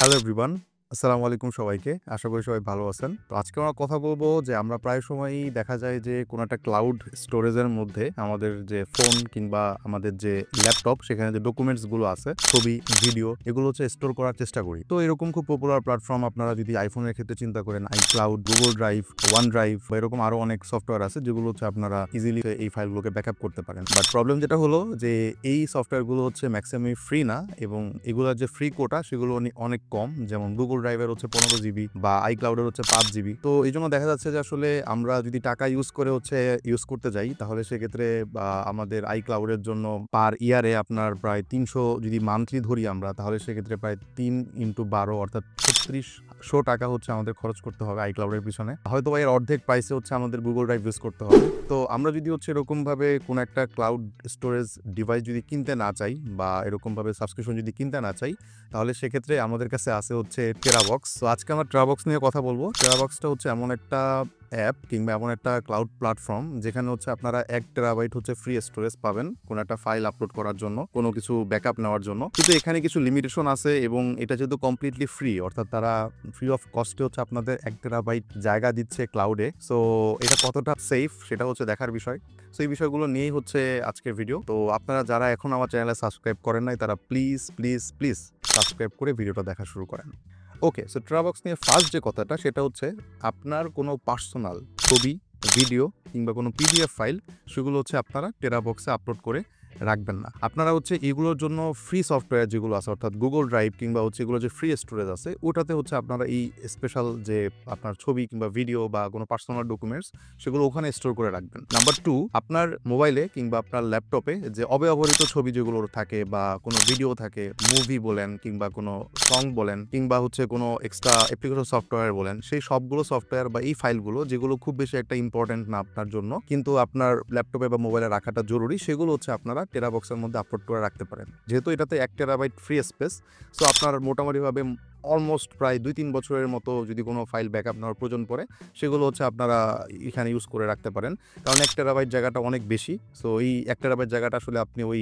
Hello everyone, আসসালামু আলাইকুম সবাইকে। আশা করি সবাই ভালো আছেন। তো আজকে আমরা কথা বলব যে আমরা প্রায় সময়ই দেখা যায় যে কোনো একটা ক্লাউড স্টোরেজের মধ্যে আমাদের যে ফোন কিংবা আমাদের যে ল্যাপটপ সেখানে যে ডকুমেন্টসগুলো আছে, ছবি, ভিডিও এগুলো হচ্ছে স্টোর করার চেষ্টা করি। তো এরকম খুব পপুলার প্ল্যাটফর্ম আপনারা যদি আইফোনের ক্ষেত্রে চিন্তা করেন iCloud, Google Drive, OneDrive বা এরকম আরো অনেক সফটওয়্যার আছে যেগুলো হচ্ছে আপনারা ইজিলি এই ফাইলগুলোকে ব্যাকআপ করতে পারেন। বাট প্রবলেম যেটা হলো যে এই সফটওয়্যারগুলো হচ্ছে ম্যাক্সিমামই ফ্রি না এবং এগুলোর যে ফ্রি কোটা সেগুলো অনেক কম। যেমন গুগল ড্রাইভের হচ্ছে 15 জিবি বা আইক্লাউডের হচ্ছে 5 জিবি। তো এই জন্য দেখা যাচ্ছে যে আসলে আমরা যদি টাকা ইউজ করে হচ্ছে ইউজ করতে যাই তাহলে সেক্ষেত্রে আমাদের আইক্লাউডের জন্য পার ইয়ারে আপনার প্রায় 300 যদি মান্থলি ধরি আমরা তাহলে সেক্ষেত্রে প্রায় 3 ইন্টু 12 অর্থাৎ 3600 টাকা হচ্ছে আমাদের খরচ করতে হবে আইক্লাউডের পিছনে। হয়তো এর অর্ধেক প্রাইসে হচ্ছে আমাদের গুগল ড্রাইভ ইউজ করতে হবে। তো আমরা যদি হচ্ছে এরকম ভাবে কোনো একটা ক্লাউড স্টোরেজ ডিভাইস যদি কিনতে না চাই বা এরকম ভাবে সাবস্ক্রিপশন যদি কিনতে না চাই তাহলে সেক্ষেত্রে আমাদের কাছে আছে হচ্ছে টেরাবক্স। তো আজকে আমরা টেরাবক্স নিয়ে কথা বলবো। টেরাবক্সটা হচ্ছে এমন একটা অ্যাপ কিংবা এমন একটা ক্লাউড প্ল্যাটফর্ম যেখানে হচ্ছে আপনারা 1 টেরাবাইট হচ্ছে ফ্রি স্টোরেজ পাবেন কোনো একটা ফাইল আপলোড করার জন্য, কোনো কিছু ব্যাকআপ নেওয়ার জন্য। কিন্তু এখানে কিছু লিমিটেশন আছে এবং এটা যেহেতু কমপ্লিটলি ফ্রি অর্থাৎ তারা ফ্রি অফ কস্টে হচ্ছে আপনাদের 1 টেরাবাইট জায়গা দিচ্ছে ক্লাউডে। সো এটা কতটা সেফ সেটা হচ্ছে দেখার বিষয়। সো এই বিষয়গুলো নিয়েই হচ্ছে আজকের ভিডিও। তো আপনারা যারা এখন আমার চ্যানেলে সাবস্ক্রাইব করেন নাই তারা প্লিজ প্লিজ প্লিজ সাবস্ক্রাইব করে ভিডিওটা দেখা শুরু করেন। ওকে, সো টেরাবক্স নিয়ে ফার্স্ট যে কথাটা সেটা হচ্ছে আপনার কোনো পার্সোনাল ছবি, ভিডিও কিংবা কোনো পিডিএফ ফাইল সেগুলো হচ্ছে আপনারা টেরাবক্সে আপলোড করে রাখবেন না। আপনারা হচ্ছে এগুলোর জন্য ফ্রি সফটওয়্যার যেগুলো আছে অর্থাৎ গুগল ড্রাইভ কিংবা হচ্ছে এগুলো যে ফ্রি স্টোরেজ আছে ওটাতে হচ্ছে আপনারা এই স্পেশাল যে আপনার ছবি কিংবা ভিডিও বা কোনো পার্সোনাল ডকুমেন্টস সেগুলো ওখানে স্টোর করে রাখবেন। নাম্বার 2, আপনার মোবাইলে কিংবা আপনার ল্যাপটপে যে অব্যবহৃত ছবি যেগুলো থাকে বা কোনো ভিডিও থাকে, মুভি বলেন কিংবা কোনো সং বলেন কিংবা হচ্ছে কোনো এক্সট্রা অ্যাপ্লিকেশন সফটওয়্যার বলেন, সেই সবগুলো সফটওয়্যার বা এই ফাইলগুলো যেগুলো খুব বেশি একটা ইম্পর্টেন্ট না আপনার জন্য কিন্তু আপনার ল্যাপটপে বা মোবাইলে রাখাটা জরুরি সেগুলো হচ্ছে আপনারা টেরাবক্সের মধ্যে আপলোড করে রাখতে পারেন। যেহেতু এটাতে 1 টেরাবাইট ফ্রি স্পেস, সো আপনার মোটামুটিভাবে অলমোস্ট প্রায় 2-3 বছরের মতো যদি কোনো ফাইল ব্যাকআপ নেওয়ার প্রয়োজন পড়ে সেগুলো হচ্ছে আপনারা এখানে ইউজ করে রাখতে পারেন। কারণ 1 টেরাবাইট জায়গাটা অনেক বেশি। সো এই 1 টেরাবাইট জায়গাটা আসলে আপনি ওই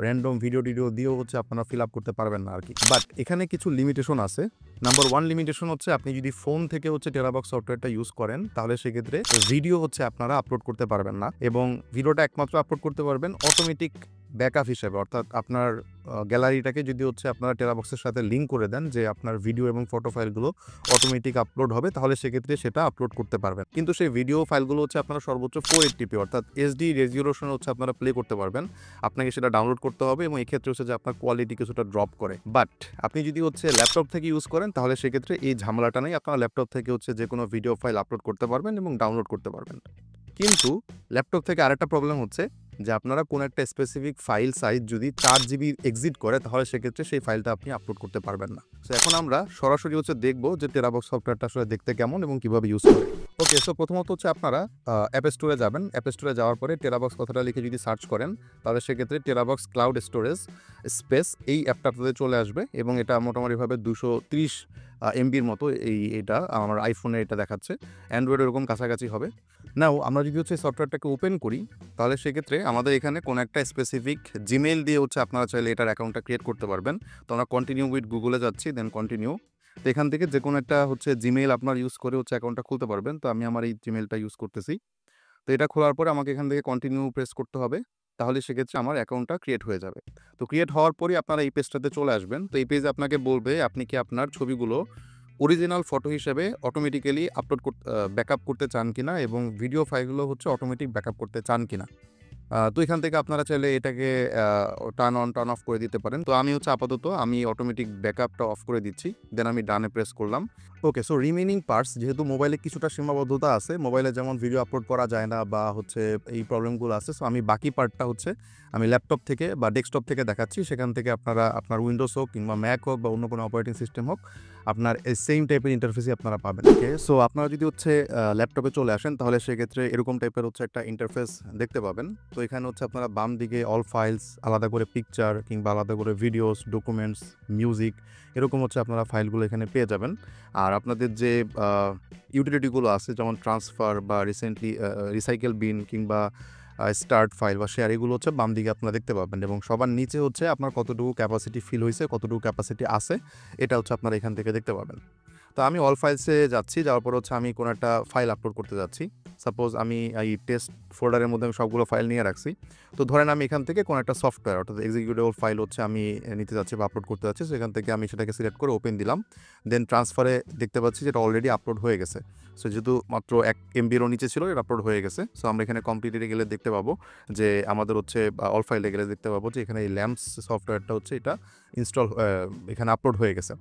র্যান্ডম ভিডিও টিডিও দিয়েও হচ্ছে আপনারা ফিল আপ করতে পারবেন না আর কি। বাট এখানে কিছু লিমিটেশন আছে। নাম্বার 1 লিমিটেশন হচ্ছে আপনি যদি ফোন থেকে হচ্ছে টেরাবক্স সফটওয়্যারটা ইউজ করেন তাহলে সেক্ষেত্রে ভিডিও হচ্ছে আপনারা আপলোড করতে পারবেন না এবং ভিডিওটা একমাত্র আপলোড করতে পারবেন অটোমেটিক ব্যাকআপ হিসেবে। অর্থাৎ আপনার গ্যালারিটাকে যদি হচ্ছে আপনারা টেরাবক্সের সাথে লিঙ্ক করে দেন যে আপনার ভিডিও এবং ফটো ফাইলগুলো অটোমেটিক আপলোড হবে তাহলে সেক্ষেত্রে সেটা আপলোড করতে পারবেন। কিন্তু সেই ভিডিও ফাইলগুলো হচ্ছে আপনারা সর্বোচ্চ 480p অর্থাৎ এইচডি রেজলিউশনে হচ্ছে আপনারা প্লে করতে পারবেন। আপনাকে সেটা ডাউনলোড করতে হবে এবং এক্ষেত্রে হচ্ছে যে আপনার কোয়ালিটি কিছুটা ড্রপ করে। বাট আপনি যদি হচ্ছে ল্যাপটপ থেকে ইউজ করেন তাহলে সেক্ষেত্রে এই ঝামেলাটা নেই। আপনারা ল্যাপটপ থেকে হচ্ছে যে কোনো ভিডিও ফাইল আপলোড করতে পারবেন এবং ডাউনলোড করতে পারবেন। কিন্তু ল্যাপটপ থেকে আরেকটা প্রবলেম হচ্ছে যে আপনারা কোনো একটা স্পেসিফিক ফাইল সাইজ যদি 4 জিবি এক্সিট করে তাহলে সেক্ষেত্রে সেই ফাইলটা আপনি আপলোড করতে পারবেন না। সো এখন আমরা সরাসরি হচ্ছে দেখবো যে টেরাবক্স সফটওয়্যারটা আসলে দেখতে কেমন এবং কিভাবে ইউজ করে। ওকে, সো প্রথমত হচ্ছে আপনারা অ্যাপ স্টোরে যাবেন। অ্যাপ স্টোরে যাওয়ার পরে টেরাবক্স কথাটা লিখে যদি সার্চ করেন তাহলে সেক্ষেত্রে টেরাবক্স ক্লাউড স্টোরেজ স্পেস এই অ্যাপটা আপনাদের চলে আসবে এবং এটা মোটামুটিভাবে 230 এমবির মতো এটা আমার আইফোনে এটা দেখাচ্ছে। অ্যান্ড্রয়েড এরকম কাছাকাছি হবে। নাও আমরা যদি হচ্ছে সফটওয়্যারটাকে ওপেন করি তাহলে সেক্ষেত্রে আমাদের এখানে কোনো একটা স্পেসিফিক জিমেইল দিয়ে হচ্ছে আপনারা চাইলে এটার অ্যাকাউন্টটা ক্রিয়েট করতে পারবেন। তো আমরা কন্টিনিউ উইথ গুগলে যাচ্ছি, দেন কন্টিনিউ। তো এখান থেকে যে কোনো একটা হচ্ছে জিমেইল আপনার ইউজ করে হচ্ছে অ্যাকাউন্টটা খুলতে পারবেন। তো আমি আমার এই জিমেইলটা ইউজ করতেছি। তো এটা খোলার পরে আমাকে এখান থেকে কন্টিনিউ প্রেস করতে হবে। তাহলে সেক্ষেত্রে আমার অ্যাকাউন্টটা ক্রিয়েট হয়ে যাবে। তো ক্রিয়েট হওয়ার পরই আপনারা এই পেজটাতে চলে আসবেন। তো এই পেজে আপনাকে বলবে আপনি কি আপনার ছবিগুলো অরিজিনাল ফটো হিসেবে অটোমেটিক্যালি আপলোড ব্যাকআপ করতে চান কিনা এবং ভিডিও ফাইলগুলো হচ্ছে অটোমেটিক ব্যাকআপ করতে চান কিনা। তো এখান থেকে আপনারা চাইলে এটাকে টার্ন অন টার্ন অফ করে দিতে পারেন। তো আমি হচ্ছে আপাতত আমি অটোমেটিক ব্যাকআপটা অফ করে দিচ্ছি। দেন আমি ডানে প্রেস করলাম। ওকে, সো রিমেইনিং পার্টস যেহেতু মোবাইলে কিছুটা সীমাবদ্ধতা আছে, মোবাইলে যেমন ভিডিও আপলোড করা যায় না বা হচ্ছে এই প্রবলেমগুলো আছে। সো আমি বাকি পার্টটা হচ্ছে আমি ল্যাপটপ থেকে বা ডেস্কটপ থেকে দেখাচ্ছি। সেখান থেকে আপনারা আপনার উইন্ডোজ হোক কিংবা ম্যাক হোক বা অন্য কোনো অপারেটিং সিস্টেম হোক আপনার এই সেম টাইপের ইন্টারফেসই আপনারা পাবেন। ওকে, সো আপনারা যদি হচ্ছে ল্যাপটপে চলে আসেন তাহলে সেক্ষেত্রে এরকম টাইপের হচ্ছে একটা ইন্টারফেস দেখতে পাবেন। তো এখানে হচ্ছে আপনারা বাম দিকে অল ফাইলস, আলাদা করে পিকচার কিংবা আলাদা করে ভিডিওস, ডকুমেন্টস, মিউজিক এরকম হচ্ছে আপনারা ফাইলগুলো এখানে পেয়ে যাবেন। আর আপনাদের যে ইউটিলিটিগুলো আছে যেমন ট্রান্সফার বা রিসেন্টলি রিসাইকেল বিন কিংবা স্টার্ট ফাইল বা শেয়ার এগুলো হচ্ছে বাম দিকে আপনারা দেখতে পাবেন, এবং সবার নিচে হচ্ছে আপনার কতটুকু ক্যাপাসিটি ফিল হয়েছে, কতটুকু ক্যাপাসিটি আছে, এটা হচ্ছে আপনারা এখান থেকে দেখতে পাবেন। তো আমি অল ফাইলসে যাচ্ছি, যাওয়ার পর হচ্ছে আমি কোনো একটা ফাইল আপলোড করতে যাচ্ছি। সাপোজ আমি এই টেস্ট ফোল্ডারের মধ্যে আমি সবগুলো ফাইল নিয়ে রাখছি। তো ধরেন আমি এখান থেকে কোনো একটা সফটওয়্যার অর্থাৎ এক্সিকিউটেবল ফাইল হচ্ছে আমি নিতে যাচ্ছি বা আপলোড করতে যাচ্ছি। সেখান থেকে আমি সেটাকে সিলেক্ট করে ওপেন দিলাম, দেন ট্রান্সফারে দেখতে পাচ্ছি যেটা অলরেডি আপলোড হয়ে গেছে। সো যেহেতু মাত্র 1 MBরও নিচে ছিল, এটা আপলোড হয়ে গেছে। সো আমরা এখানে কমপ্লিটে গেলে দেখতে পাবো যে আমাদের হচ্ছে অল ফাইলে গেলে দেখতে পাবো যে এখানে এই ল্যাম্পস সফটওয়্যারটা হচ্ছে এটা ইনস্টল এখানে আপলোড হয়ে গেছে।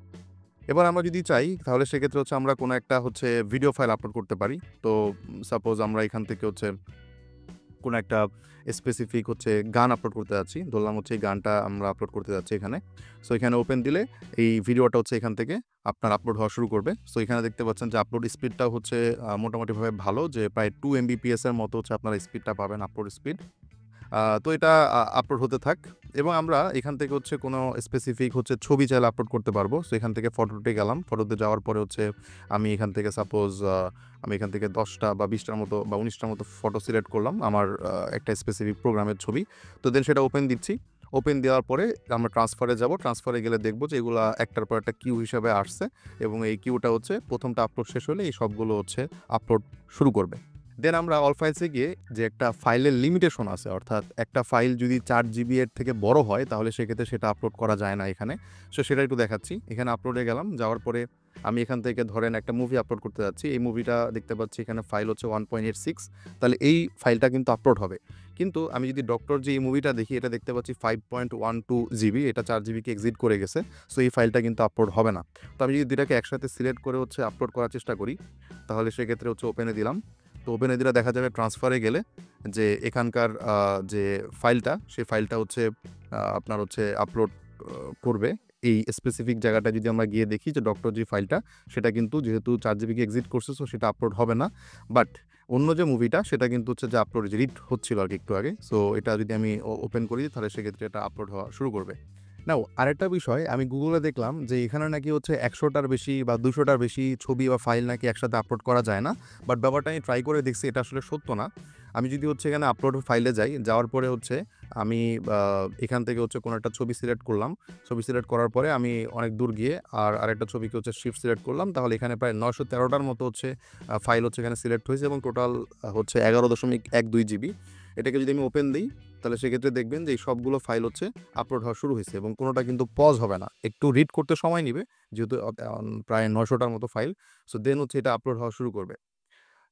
এবার আমরা যদি চাই তাহলে সেক্ষেত্রে হচ্ছে আমরা কোনো একটা হচ্ছে ভিডিও ফাইল আপলোড করতে পারি। তো সাপোজ আমরা এখান থেকে হচ্ছে কোনো একটা স্পেসিফিক হচ্ছে গান আপলোড করতে যাচ্ছি, ধরলাম হচ্ছে এই গানটা আমরা আপলোড করতে যাচ্ছি এখানে। সো এখানে ওপেন দিলে এই ভিডিওটা হচ্ছে এখান থেকে আপনার আপলোড হওয়া শুরু করবে। সো এখানে দেখতে পাচ্ছেন যে আপলোড স্পিডটাও হচ্ছে মোটামুটিভাবে ভালো, যে প্রায় 2 MBPS এর মতো হচ্ছে আপনারা স্পিডটা পাবেন, আপলোড স্পিড। তো এটা আপলোড হতে থাক, এবং আমরা এখান থেকে হচ্ছে কোনো স্পেসিফিক হচ্ছে ছবি চাইলে আপলোড করতে পারবো। সো এখান থেকে ফটোতে গেলাম, ফটোতে যাওয়ার পরে হচ্ছে আমি এখান থেকে সাপোজ আমি এখান থেকে 10টা বা 20টার মতো বা 19টার মতো ফটো সিলেক্ট করলাম আমার একটা স্পেসিফিক প্রোগ্রামের ছবি। তো দেন সেটা ওপেন দিচ্ছি। ওপেন দেওয়ার পরে আমরা ট্রান্সফারে যাব, ট্রান্সফারে গেলে দেখবো যে এগুলো একটার পর একটা কিউ হিসাবে আসছে, এবং এই কিউটা হচ্ছে প্রথমটা আপলোড শেষ হলে এই সবগুলো হচ্ছে আপলোড শুরু করবে। দেন আমরা অল ফাইলসে গিয়ে যে একটা ফাইলের লিমিটেশন আছে, অর্থাৎ একটা ফাইল যদি 4 GB এর থেকে বড় হয় তাহলে সেক্ষেত্রে সেটা আপলোড করা যায় না এখানে। সো সেটা একটু দেখাচ্ছি। এখানে আপলোডে গেলাম, যাওয়ার পরে আমি এখান থেকে ধরেন একটা মুভি আপলোড করতে যাচ্ছি। এই মুভিটা দেখতে পাচ্ছি এখানে ফাইল হচ্ছে 1.86, তাহলে এই ফাইলটা কিন্তু আপলোড হবে। কিন্তু আমি যদি ডক্টর যে এই মুভিটা দেখি, এটা দেখতে পাচ্ছি 5.12 GB, এটা 4 GB কে এক্সিড করে গেছে। সো এই ফাইলটা কিন্তু আপলোড হবে না। তো আমি যদি দুটাকে একসাথে সিলেক্ট করে হচ্ছে আপলোড করার চেষ্টা করি, তাহলে সেক্ষেত্রে হচ্ছে ওপেনে দিলাম। তো ওপেনে দিলে দেখা যাবে ট্রান্সফারে গেলে যে এখানকার যে ফাইলটা, সেই ফাইলটা হচ্ছে আপনার হচ্ছে আপলোড করবে। এই স্পেসিফিক জায়গাটা যদি আমরা গিয়ে দেখি যে ডক্টর যে ফাইলটা, সেটা কিন্তু যেহেতু 4 GB কে এক্সিট করছে, সো সেটা আপলোড হবে না। বাট অন্য যে মুভিটা সেটা কিন্তু হচ্ছে যে আপলোড রিড হচ্ছিল আর কি একটু আগে। সো এটা যদি আমি ওপেন করি তাহলে সেক্ষেত্রে এটা আপলোড হওয়া শুরু করবে। নাও আরেকটা বিষয়, আমি গুগলে দেখলাম যে এখানে নাকি হচ্ছে 100টার বেশি বা 200টার বেশি ছবি বা ফাইল নাকি একসাথে আপলোড করা যায় না। বাট ব্যাপারটা আমি ট্রাই করে দেখছি, এটা আসলে সত্য না। আমি যদি হচ্ছে এখানে আপলোড ফাইলে যাই, যাওয়ার পরে হচ্ছে আমি এখান থেকে হচ্ছে কোনো একটা ছবি সিলেক্ট করলাম। ছবি সিলেক্ট করার পরে আমি অনেক দূর গিয়ে আরেকটা ছবিকে হচ্ছে শিফট সিলেক্ট করলাম, তাহলে এখানে প্রায় 913টার মতো হচ্ছে ফাইল হচ্ছে এখানে সিলেক্ট হয়েছে, এবং টোটাল হচ্ছে 11.12 GB। এটাকে যদি আমি ওপেন দিই তাহলে সেক্ষেত্রে দেখবেন যে এই সবগুলো ফাইল হচ্ছে আপলোড হওয়া শুরু হয়েছে, এবং কোনোটা কিন্তু পজ হবে না, একটু রিড করতে সময় নেবে যেহেতু প্রায় 900টার মতো ফাইল। সো দেন হচ্ছে এটা আপলোড হওয়া শুরু করবে।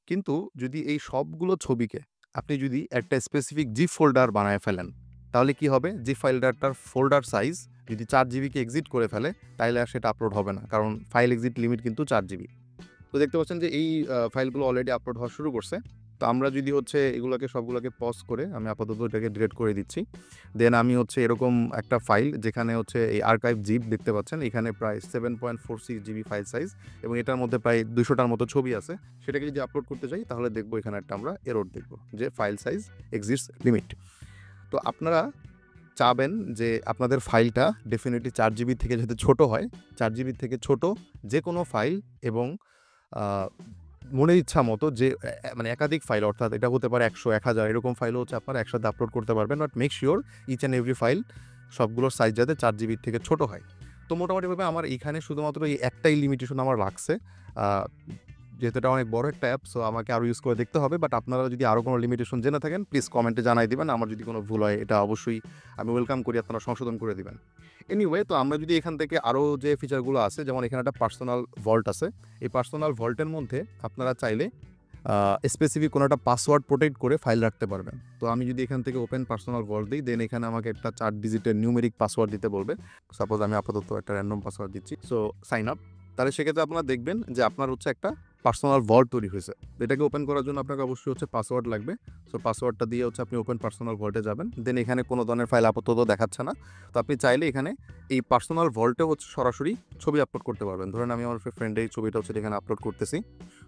কিন্তু যদি এই সবগুলো ছবিকে আপনি যদি একটা স্পেসিফিক জিপ ফোল্ডার বানায় ফেলেন, তাহলে কি হবে, জিপ ফাইলটার ফোল্ডার সাইজ যদি 4 GB কে এক্সিট করে ফেলে, তাহলে আর সেটা আপলোড হবে না, কারণ ফাইল এক্সিট লিমিট কিন্তু 4 GB। তো দেখতে পাচ্ছেন যে এই ফাইলগুলো অলরেডি আপলোড হওয়া শুরু করছে। তো আমরা যদি হচ্ছে এগুলোকে সবগুলোকে পজ করে আমি আপাতত এটাকে ডিলিট করে দিচ্ছি। দেন আমি হচ্ছে এরকম একটা ফাইল যেখানে হচ্ছে এই আর্কাইভ জিপ দেখতে পাচ্ছেন, এখানে প্রায় 7.46 GB ফাইল সাইজ, এবং এটার মধ্যে প্রায় 200টার মতো ছবি আছে। সেটাকে যদি আপলোড করতে যাই তাহলে দেখবো এখানে একটা আমরা এরর দেখবো যে ফাইল সাইজ এক্সিস্টস লিমিট। তো আপনারা চাবেন যে আপনাদের ফাইলটা ডেফিনেটলি 4 GB থেকে যাতে ছোট হয়, 4 GB থেকে ছোট যে কোনো ফাইল, এবং মনের ইচ্ছা মতো যে মানে একাধিক ফাইল, অর্থাৎ এটা হতে পারে 100, 1000 এরকম ফাইলও হচ্ছে আপনারা একসাথে আপলোড করতে পারবেন। But make sure each and every file সবগুলোর সাইজ যাতে 4 GB থেকে ছোট হয়। তো মোটামুটিভাবে আমার এইখানে শুধুমাত্র এই একটাই লিমিটেশন আমার লাগছে, যেহেতু এটা অনেক বড় একটা অ্যাপ, সো আমাকে আরও ইউজ করে দেখতে হবে। বাট আপনারা যদি আরও কোনো লিমিটেশন জেনে থাকেন প্লিজ কমেন্টে জানাই দিবেন। আমার যদি কোনো ভুল হয় এটা অবশ্যই আমি ওয়েলকাম করি, আপনারা সংশোধন করে দিবেন। এনিওয়ে, তো আমরা যদি এখান থেকে আরও যে ফিচারগুলো আছে, যেমন এখানে একটা পার্সোনাল ভল্ট আছে। এই পার্সোনাল ভল্টের মধ্যে আপনারা চাইলে স্পেসিফিক কোনো একটা পাসওয়ার্ড প্রোটেক্ট করে ফাইল রাখতে পারবেন। তো আমি যদি এখান থেকে ওপেন পার্সোনাল ভল্ট দিই, দেন এখানে আমাকে একটা 4 ডিজিটের নিউমেরিক পাসওয়ার্ড দিতে বলবে। সাপোজ আমি আপাতত একটা র্যান্ডম পাসওয়ার্ড দিচ্ছি, সো সাইন আপ। তাহলে সেক্ষেত্রে আপনারা দেখবেন যে আপনার হচ্ছে একটা পার্সোনাল ভল্ট তৈরি হয়েছে। এটাকে ওপেন করার জন্য আপনাকে অবশ্যই হচ্ছে পাসওয়ার্ড লাগবে। সো পাসওয়ার্ডটা দিয়ে হচ্ছে আপনি ওপেন পার্সোনাল ভল্টে যাবেন। দেন এখানে কোনো ধরনের ফাইল আপাতত দেখাচ্ছে না। তো আপনি চাইলে এখানে এই পার্সোনাল ভল্টে হচ্ছে সরাসরি ছবি আপলোড করতে পারবেন। ধরেন আমি আমার ফ্রেন্ডের এই ছবিটা হচ্ছে এখানে আপলোড করতেছি।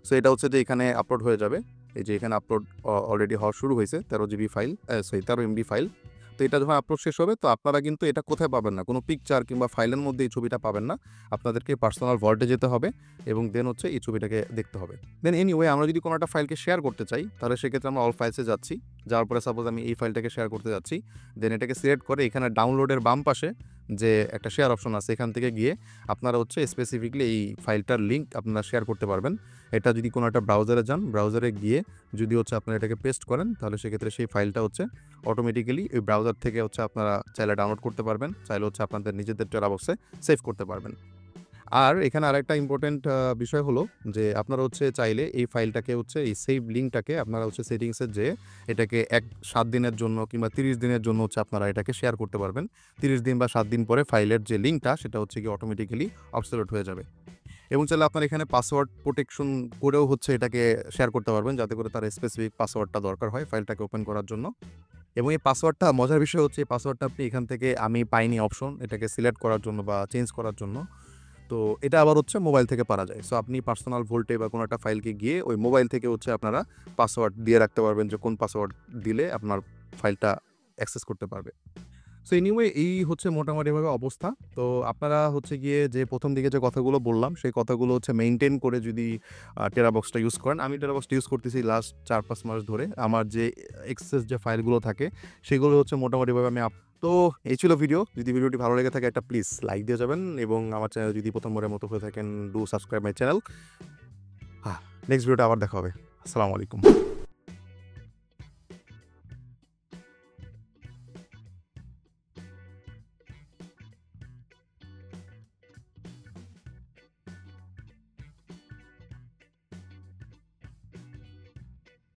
সো এটা হচ্ছে যে এখানে আপলোড হয়ে যাবে। এই যে এখানে আপলোড অলরেডি হওয়া শুরু হয়েছে 13 GB ফাইল, 13 MB ফাইল। তো এটা যখন আপলোড শেষ হবে তো আপনারা কিন্তু এটা কোথায় পাবেন না, কোনো পিকচার কিংবা ফাইলের মধ্যে এই ছবিটা পাবেন না। আপনাদেরকে পার্সোনাল ভল্টে যেতে হবে এবং দেন হচ্ছে এই ছবিটাকে দেখতে হবে। দেন এনিওয়ে আমরা যদি কোনো একটা ফাইলকে শেয়ার করতে চাই তাহলে সেক্ষেত্রে আমরা অল ফাইলসে যাচ্ছি। যাওয়ার পরে সাপোজ আমি এই ফাইলটাকে শেয়ার করতে যাচ্ছি, দেন এটাকে সিলেক্ট করে এখানে ডাউনলোডের বাম পাশে যে একটা শেয়ার অপশন আছে এখান থেকে গিয়ে আপনারা হচ্ছে স্পেসিফিকলি এই ফাইলটার লিঙ্ক আপনারা শেয়ার করতে পারবেন। এটা যদি কোনো একটা ব্রাউজারে যান, ব্রাউজারে গিয়ে যদি হচ্ছে আপনারা এটাকে পেস্ট করেন তাহলে সেক্ষেত্রে সেই ফাইলটা হচ্ছে অটোমেটিক্যালি ওই ব্রাউজার থেকে হচ্ছে আপনারা চাইলে ডাউনলোড করতে পারবেন, চাইলে হচ্ছে আপনাদের নিজেদের টেরাবক্সে সেভ করতে পারবেন। আর এখানে আরেকটা ইম্পর্টেন্ট বিষয় হলো যে আপনারা হচ্ছে চাইলে এই ফাইলটাকে হচ্ছে এই সেভ লিঙ্কটাকে আপনারা হচ্ছে সেটিংসে যেয়ে এটাকে 7 দিনের জন্য কিংবা 30 দিনের জন্য হচ্ছে আপনারা এটাকে শেয়ার করতে পারবেন। 30 দিন বা 7 দিন পরে ফাইলের যে লিঙ্কটা সেটা হচ্ছে কি অটোমেটিক্যালি অবসলিউট হয়ে যাবে। এবং চাইলে আপনারা এখানে পাসওয়ার্ড প্রোটেকশন করেও হচ্ছে এটাকে শেয়ার করতে পারবেন, যাতে করে তার স্পেসিফিক পাসওয়ার্ডটা দরকার হয় ফাইলটাকে ওপেন করার জন্য। এবং এই পাসওয়ার্ডটা মজার বিষয় হচ্ছে এই পাসওয়ার্ডটা আপনি এখান থেকে আমি পাইনি অপশন এটাকে সিলেক্ট করার জন্য বা চেঞ্জ করার জন্য। তো এটা আবার হচ্ছে মোবাইল থেকে পারা যায়। সো আপনি পার্সোনাল ভোল্টে বা কোনো একটা ফাইলকে গিয়ে ওই মোবাইল থেকে হচ্ছে আপনারা পাসওয়ার্ড দিয়ে রাখতে পারবেন যে কোন পাসওয়ার্ড দিলে আপনার ফাইলটা অ্যাক্সেস করতে পারবে। সো এনিওয়ে এই হচ্ছে মোটামুটিভাবে অবস্থা। তো আপনারা হচ্ছে গিয়ে যে প্রথম দিকে যে কথাগুলো বললাম সেই কথাগুলো হচ্ছে মেইনটেইন করে যদি টেরাবক্সটা ইউজ করেন, আমি টেরাবক্সটা ইউজ করতেছি লাস্ট 4-5 মাস ধরে। আমার যে এক্সেস যে ফাইলগুলো থাকে সেগুলো হচ্ছে মোটামুটিভাবে আমি তো এই ছিল ভিডিও। যদি ভিডিওটি ভালো লেগে থাকে একটা প্লিজ লাইক দিয়ে যাবেন এবং আমার চ্যানেল যদি প্রথমবারের মতো হয়ে থাকেন do subscribe my channel. Next ভিডিওটা আবার দেখা হবে। আসসালামু আলাইকুম।